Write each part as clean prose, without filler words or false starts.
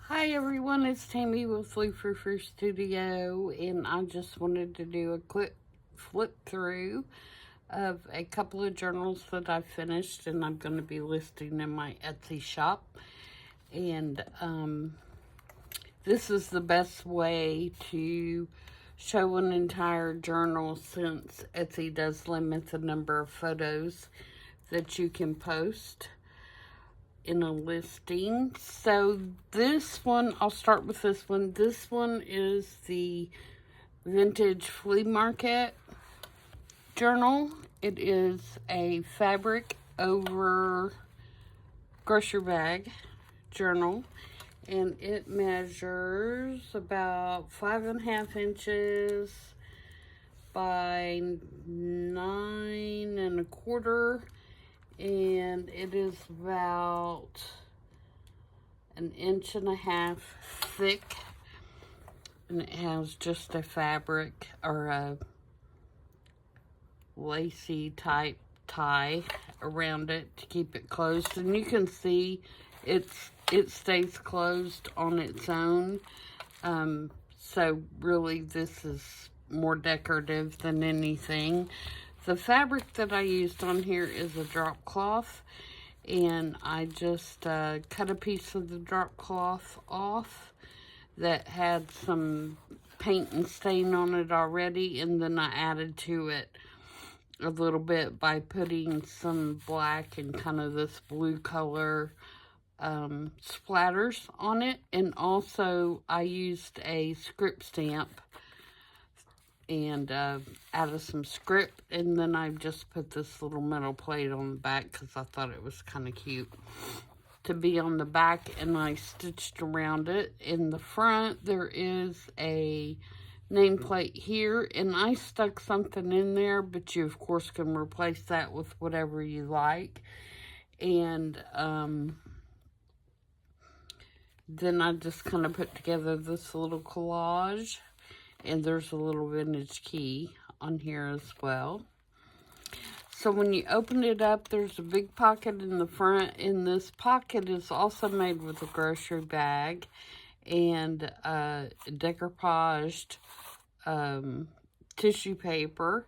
Hi everyone, it's Tammy with Frou-frou Studio, and I just wanted to do a quick flip through of a couple of journals that I finished and I'm going to be listing in my Etsy shop. And this is the best way to show an entire journal since Etsy does limit the number of photos that you can post in a listing. So this one, I'll start with this one. This one is the Vintage Flea Market journal. It is a fabric over grocery bag journal, and it measures about 5.5 inches by 9.25, and it is about 1.5 inches thick, and it has just a fabric or a lacy type tie around it to keep it closed. And you can see it stays closed on its own. So really this is more decorative than anything. The fabric that I used on here is a drop cloth, and I just cut a piece of the drop cloth off that had some paint and stain on it already, and then I added to it a little bit by putting some black and kind of this blue color splatters on it. And also I used a script stamp and added some script, and then I just put this little metal plate on the back because I thought it was kind of cute to be on the back, and I stitched around it. In the front there is a nameplate here, and I stuck something in there, but you of course can replace that with whatever you like. And then I just kind of put together this little collage, and there's a little vintage key on here as well. So when you open it up, there's a big pocket in the front, and this pocket is also made with a grocery bag and decoupaged tissue paper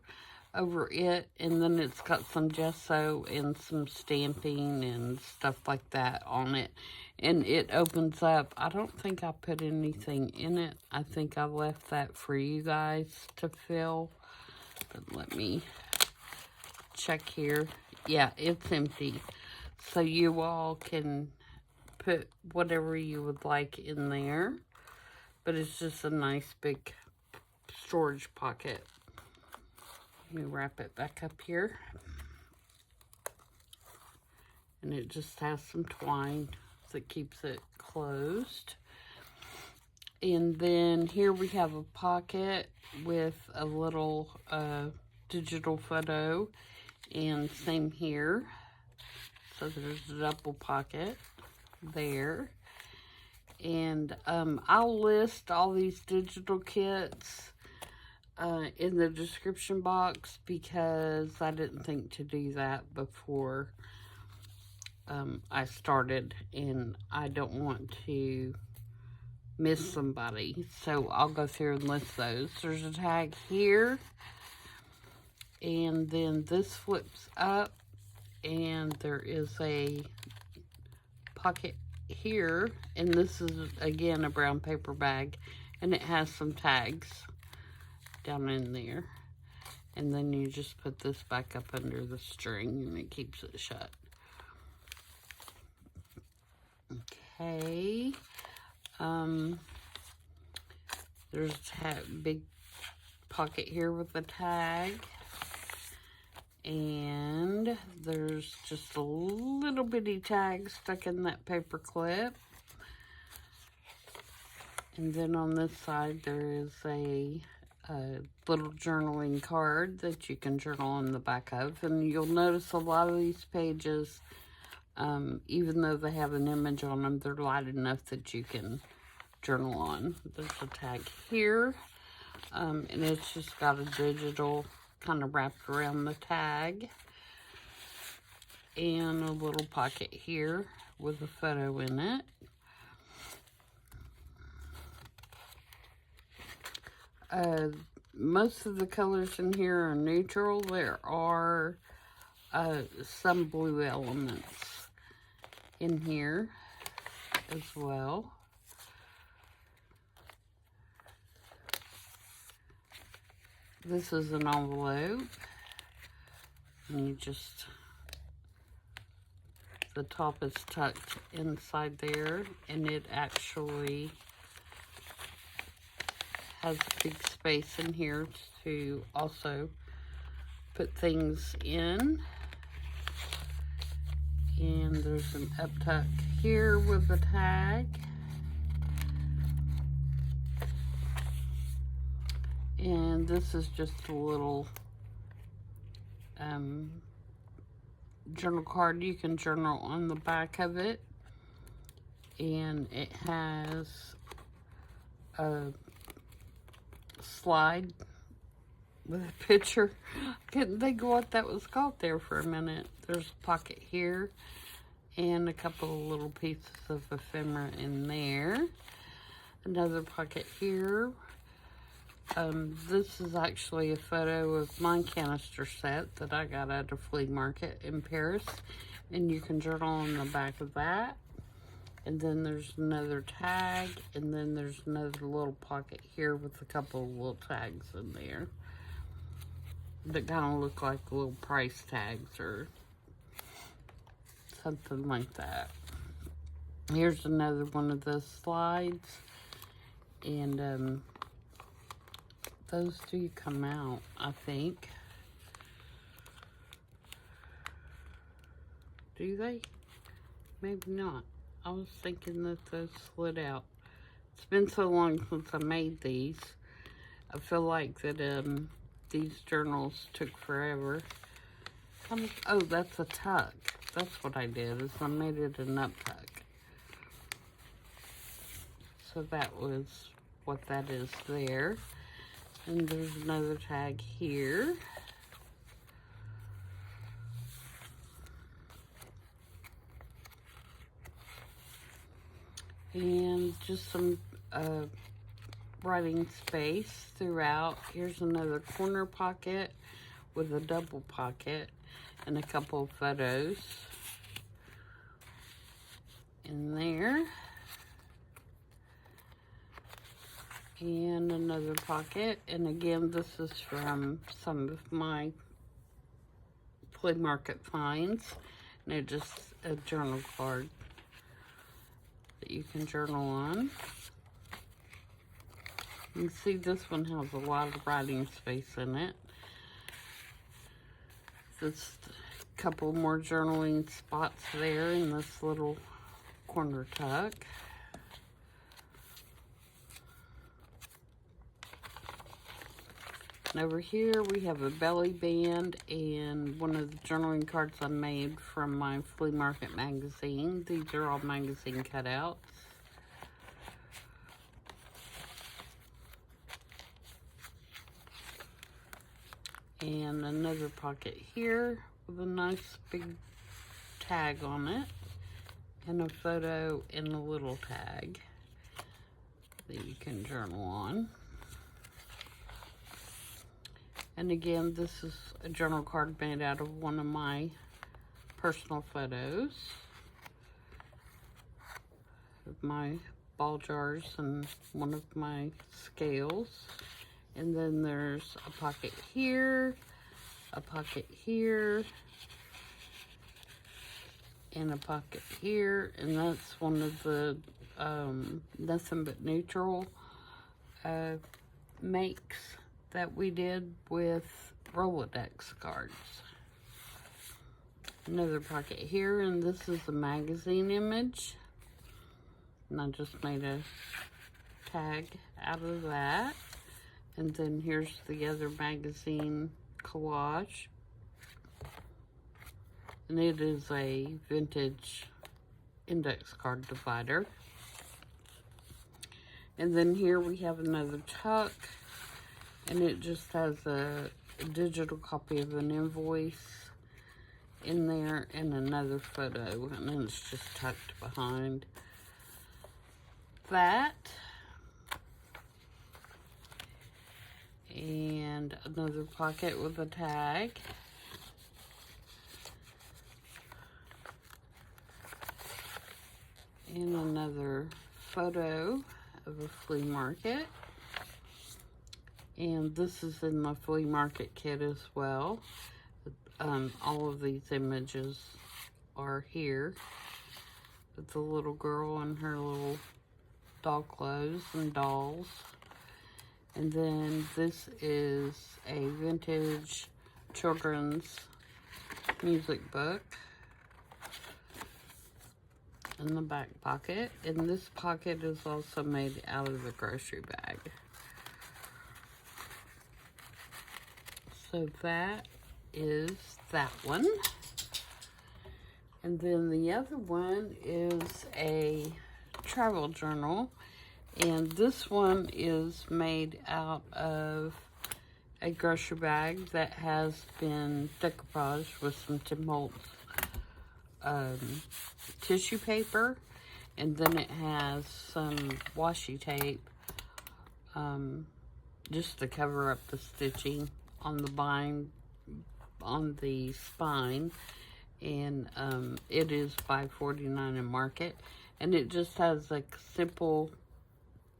over it, and then it's got some gesso and some stamping and stuff like that on it. And it opens up. I don't think I put anything in it. I think I left that for you guys to fill. But let me check here. Yeah, it's empty. So you all can put whatever you would like in there. But it's just a nice big storage pocket. Let me wrap it back up here. And it just has some twine that keeps it closed. And then here we have a pocket with a little digital photo, and same here. So there's a double pocket there. And I'll list all these digital kits in the description box, because I didn't think to do that before I started, and I don't want to miss somebody, so I'll go through and list those. There's a tag here, and then this flips up, and there is a pocket here, and this is again a brown paper bag, and it has some tags down in there. And then you just put this back up under the string, and it keeps it shut. Okay. There's a big pocket here with a tag. And there's just a little bitty tag stuck in that paper clip. And then on this side there is a little journaling card that you can journal on the back of. And you'll notice a lot of these pages, even though they have an image on them, they're light enough that you can journal on. There's a tag here, and it's just got a digital kind of wrapped around the tag, and a little pocket here with a photo in it. Most of the colors in here are neutral. There are some blue elements in here as well. This is an envelope, and you just, the top is tucked inside there, and it actually has big space in here to also put things in. And there's an up tuck here with a tag. And this is just a little journal card. You can journal on the back of it. And it has a slide with a picture. I couldn't think of what that was called there for a minute. There's a pocket here and a couple of little pieces of ephemera in there. Another pocket here. This is actually a photo of my canister set that I got at a flea market in Paris, and you can journal on the back of that. And then there's another tag, and then there's another little pocket here with a couple of little tags in there that kind of look like little price tags or something like that. Here's another one of those slides, and those do come out, I think. Do they? Maybe not. I was thinking that those slid out. It's been so long since I made these. I feel like that these journals took forever. Oh, that's a tuck. That's what I did, is I made it an up tuck. So that was what that is there. And there's another tag here. And just some writing space throughout. Here's another corner pocket with a double pocket and a couple of photos in there. And another pocket, and again, this is from some of my flea market finds, and it's just a journal card that you can journal on. You can see this one has a lot of writing space in it. Just a couple more journaling spots there in this little corner tuck. And over here we have a belly band and one of the journaling cards I made from my flea market magazine. These are all magazine cutouts. And another pocket here with a nice big tag on it. And a photo and a little tag that you can journal on. And again, this is a journal card made out of one of my personal photos of my ball jars and one of my scales. And then there's a pocket here, a pocket here, and a pocket here. And that's one of the Nothing But Neutral makes that we did with Rolodex cards. Another pocket here, and this is a magazine image. And I just made a tag out of that. And then here's the other magazine collage. And it is a vintage index card divider. And then here we have another tuck. And it just has a digital copy of an invoice in there and another photo. And then it's just tucked behind that. And another pocket with a tag. And another photo of a flea market. And this is in my flea market kit as well. All of these images are here. With the little girl in her little doll clothes and dolls. And then this is a vintage children's music book in the back pocket. And this pocket is also made out of a grocery bag. So that is that one. And then the other one is a travel journal. And this one is made out of a grocery bag that has been decoupaged with some Tim Holtz tissue paper. And then it has some washi tape just to cover up the stitching on the on the spine. And it is $5.49 in market. And it just has like simple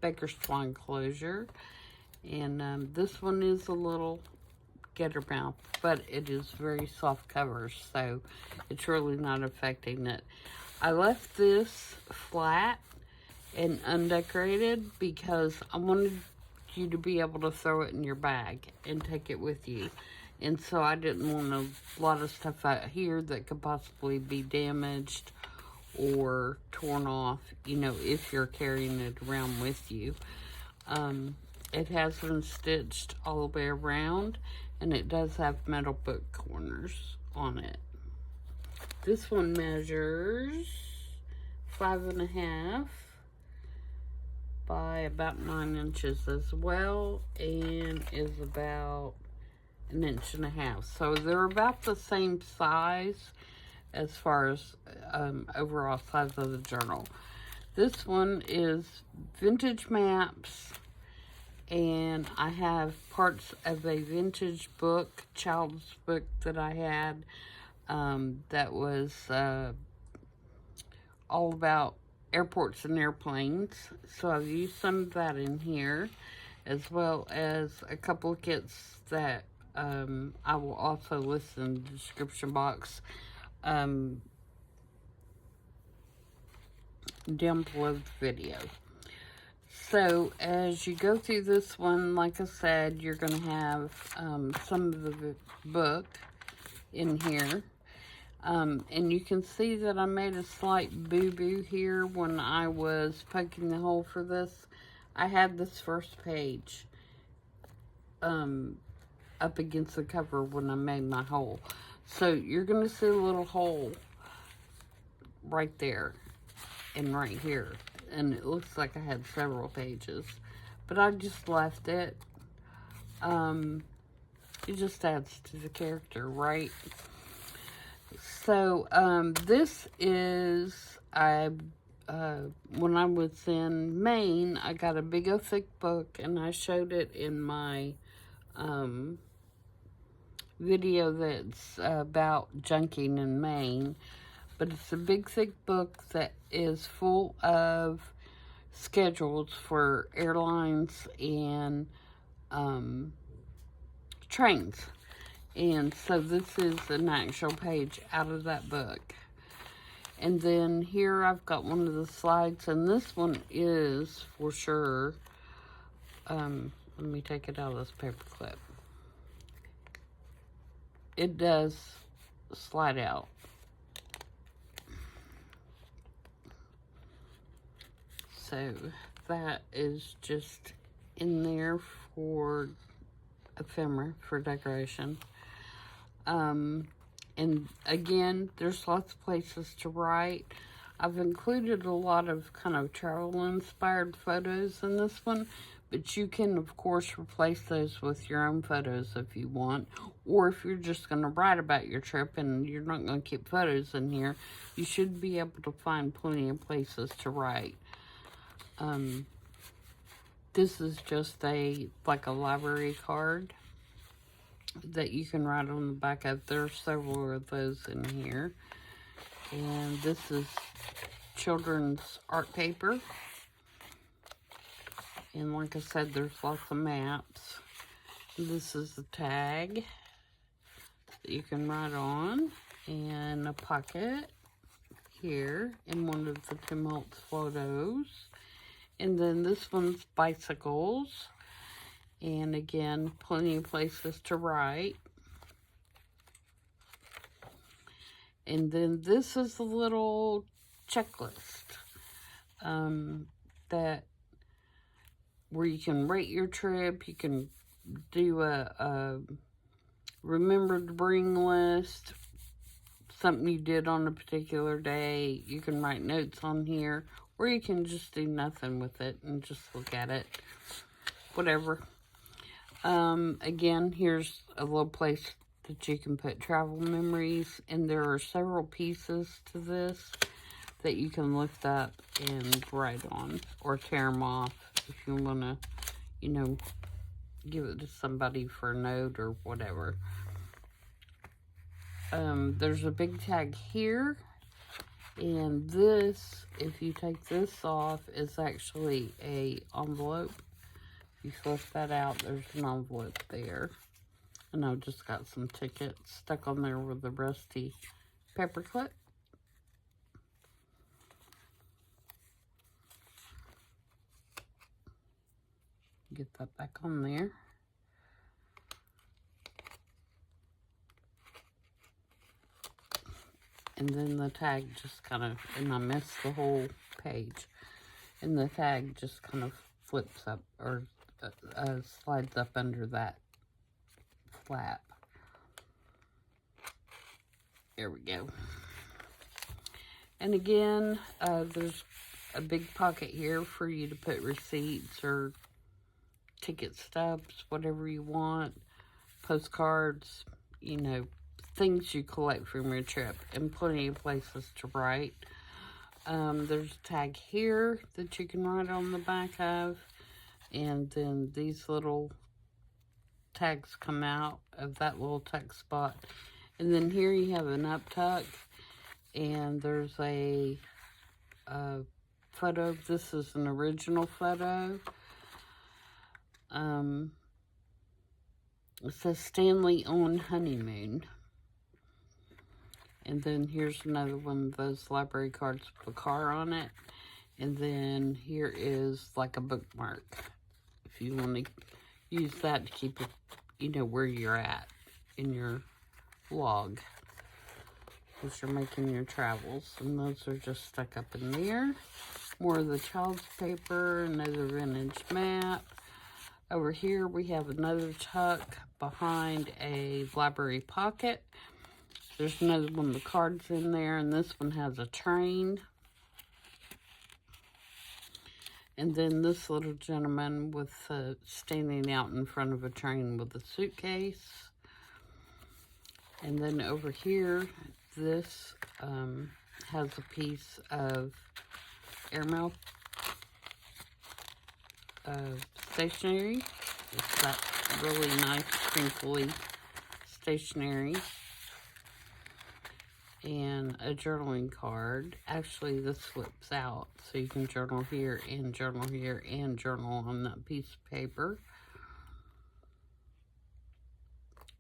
Baker's twine closure. And this one is a little getter mouth, but it is very soft cover, so it's really not affecting it. I left this flat and undecorated because I wanted you to be able to throw it in your bag and take it with you. And so I didn't want a lot of stuff out here that could possibly be damaged or torn off, you know, if you're carrying it around with you. It has been stitched all the way around, and it does have metal book corners on it. This one measures 5.5 by about 9 inches as well, and is about 1.5 inches. So they're about the same size as far as overall size of the journal. This one is vintage maps, and I have parts of a vintage book, child's book that I had that was all about airports and airplanes. So I've used some of that in here, as well as a couple of kits that I will also list in the description box down below the video. So as you go through this one, like I said, you're going to have some of the book in here. And you can see that I made a slight boo-boo here when I was poking the hole for this. I had this first page up against the cover when I made my hole. So you're going to see a little hole right there and right here. And it looks like I had several pages. But I just left it. It just adds to the character, right? So, this is, when I was in Maine, I got a big old thick book, and I showed it in my, video that's about junking in Maine. But it's a big thick book that is full of schedules for airlines and, trains. And so this is an actual page out of that book. And then here I've got one of the slides, and this one is for sure, let me take it out of this paper clip. It does slide out. So that is just in there for ephemera, for decoration. And again, there's lots of places to write. I've included a lot of kind of travel-inspired photos in this one, but you can, of course, replace those with your own photos if you want. Or if you're just going to write about your trip and you're not going to keep photos in here, you should be able to find plenty of places to write. This is just like a library card that you can write on the back of. There's several of those in here. And this is children's art paper. And like I said, there's lots of maps. This is the tag that you can write on. And a pocket here in one of the Tim Holtz photos. And then this one's bicycles. And again, plenty of places to write. And then this is a little checklist that where you can rate your trip. You can do a remember to bring list, something you did on a particular day. You can write notes on here, or you can just do nothing with it and just look at it. Whatever. Again, here's a little place that you can put travel memories, and there are several pieces to this that you can lift up and write on, or tear them off if you want to, you know, give it to somebody for a note or whatever. There's a big tag here, and this, if you take this off, is actually a envelope. If you flip that out, there's an envelope there. And I've just got some tickets stuck on there with a rusty paper clip. Get that back on there. And then the tag just kind of, and I missed the whole page. And the tag just kind of flips up, or slides up under that flap. There we go. And again, there's a big pocket here for you to put receipts or ticket stubs, whatever you want, postcards, you know, things you collect from your trip, and plenty of places to write. There's a tag here that you can write on the back of, and then these little tags come out of that little text spot. And then here you have an up tuck, and there's a photo. This is an original photo. It says Stanley on honeymoon. And then here's another one of those library cards with a car on it. And then here is like a bookmark, if you want to use that to keep it, you know, where you're at in your log as you're making your travels. And those are just stuck up in there. More of the child's paper, another vintage map. Over here we have another tuck behind a library pocket. There's another one of the cards in there, and this one has a train. And then this little gentleman with standing out in front of a train with a suitcase. And then over here, this has a piece of airmail stationery. It's that really nice, crinkly stationery. And a journaling card. Actually, this flips out, so you can journal here and journal here and journal on that piece of paper.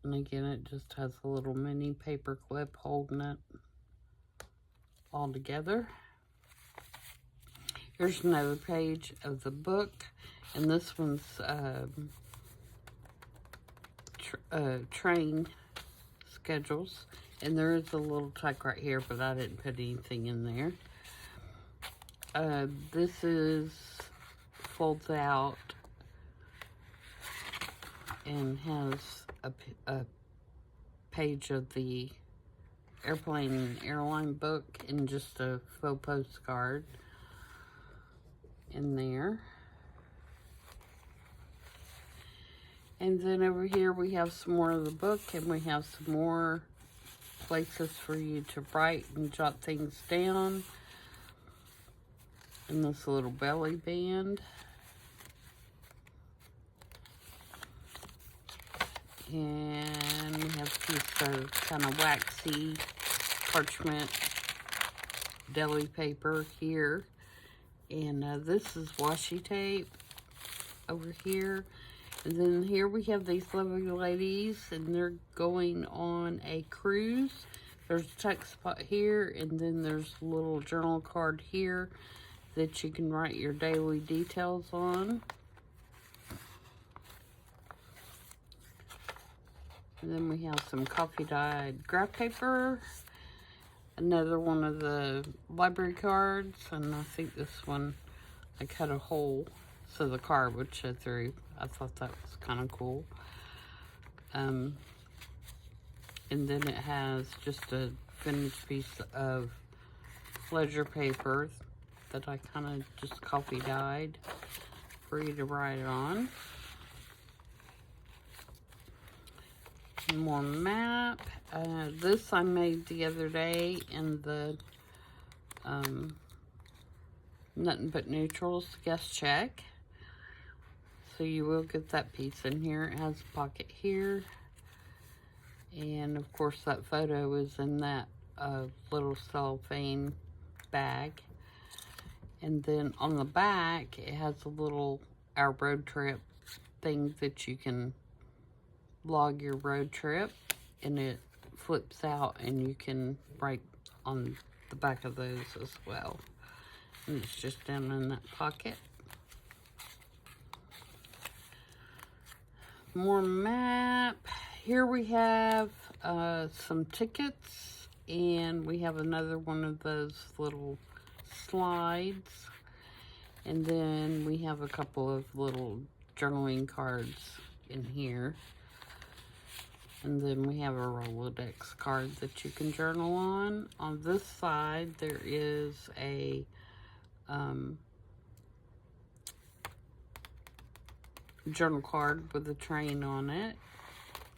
And again, it just has a little mini paper clip holding it all together. Here's another page of the book, and this one's train schedules. And there is a little tuck right here, but I didn't put anything in there. This is folds out and has a page of the airplane and airline book and just a faux postcard in there. And then over here we have some more of the book, and we have some more places for you to write and jot things down. And this little belly band. And we have a piece of kind of waxy parchment deli paper here. And this is washi tape over here. And then here we have these lovely ladies, and they're going on a cruise. There's a text spot here, and then there's a little journal card here that you can write your daily details on. And then we have some coffee dyed graph paper. Another one of the library cards, and I think this one I cut a hole so the card would show through. I thought that was kind of cool. And then it has just a finished piece of ledger paper that I kind of just coffee dyed for you to write on. More map. This I made the other day in the Nothing But Neutrals guest check. So you will get that piece in here. It has a pocket here. And of course that photo is in that little cellophane bag. And then on the back, it has a little our road trip thing that you can log your road trip. And it flips out and you can write on the back of those as well. And it's just down in that pocket. More map. Here we have some tickets, and we have another one of those little slides, and then we have a couple of little journaling cards in here, and then we have a Rolodex card that you can journal on. On this side there is a journal card with a train on it,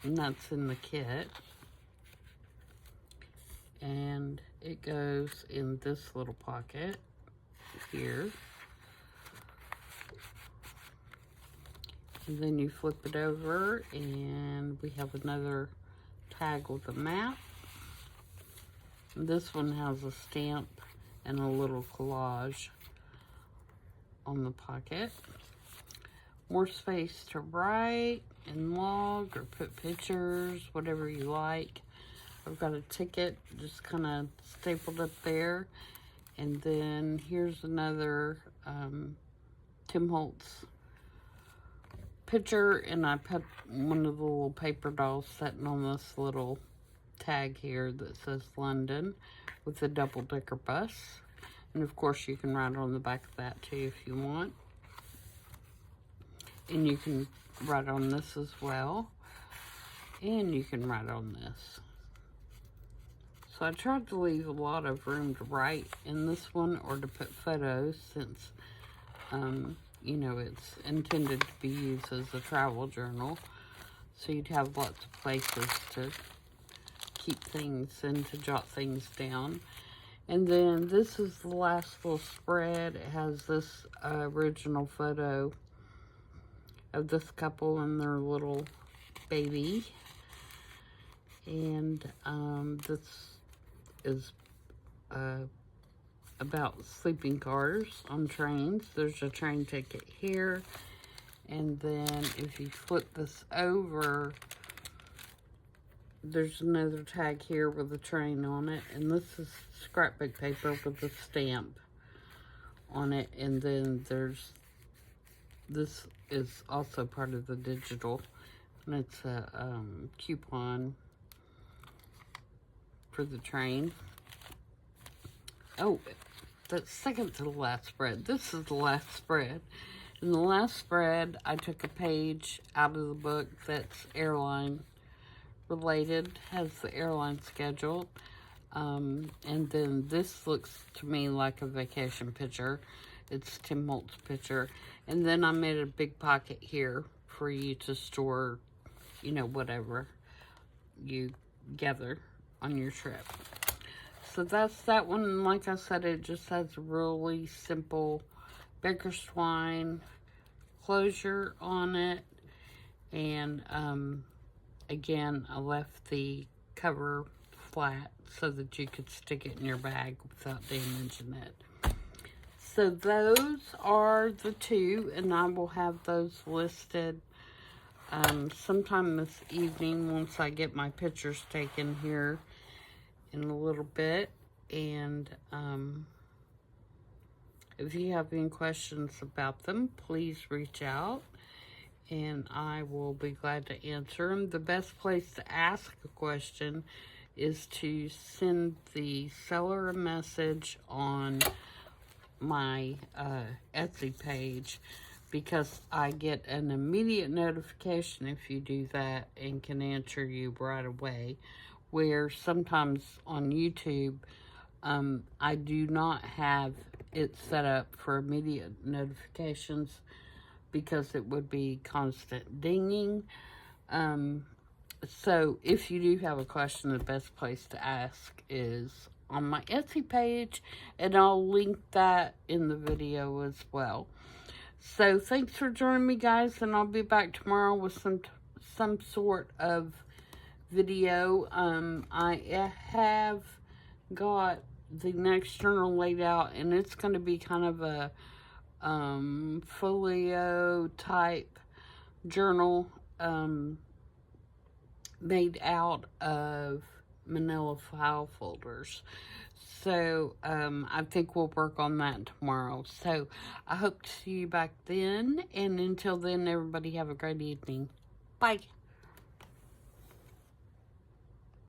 and that's in the kit, and it goes in this little pocket here, and then you flip it over and we have another tag with a map. And this one has a stamp and a little collage on the pocket. More space to write and log or put pictures, whatever you like. I've got a ticket just kind of stapled up there. And then here's another Tim Holtz picture, and I put one of the little paper dolls sitting on this little tag here that says London with a double-decker bus. And of course you can write on the back of that too if you want. And you can write on this as well. And you can write on this. So I tried to leave a lot of room to write in this one or to put photos since, you know, it's intended to be used as a travel journal. So you'd have lots of places to keep things and to jot things down. And then this is the last little spread. It has this original photo of this couple and their little baby. And this is about sleeping cars on trains. There's a train ticket here. And then if you flip this over, there's another tag here with a train on it. And this is scrapbook paper with a stamp on it. And then there's, this is also part of the digital. And it's a coupon for the train. Oh, that's second to the last spread. This is the last spread. In the last spread, I took a page out of the book that's airline related, has the airline schedule. And then this looks to me like a vacation picture. It's Tim Holtz picture. And then I made a big pocket here for you to store, you know, whatever you gather on your trip. So that's that one. And like I said, it just has a really simple Baker's twine closure on it. And again, I left the cover flat so that you could stick it in your bag without damaging it. So those are the two, and I will have those listed sometime this evening once I get my pictures taken here in a little bit. And if you have any questions about them, please reach out and I will be glad to answer them. The best place to ask a question is to send the seller a message on my Etsy page, because I get an immediate notification if you do that and can answer you right away, where sometimes on YouTube I do not have it set up for immediate notifications because it would be constant dinging. So if you do have a question, the best place to ask is on my Etsy page, and I'll link that in the video as well. So thanks for joining me, guys, and I'll be back tomorrow with some sort of video. I have got the next journal laid out, and it's going to be kind of a folio type journal made out of manila file folders. So I think we'll work on that tomorrow. So I hope to see you back then, and until then, everybody have a great evening. Bye.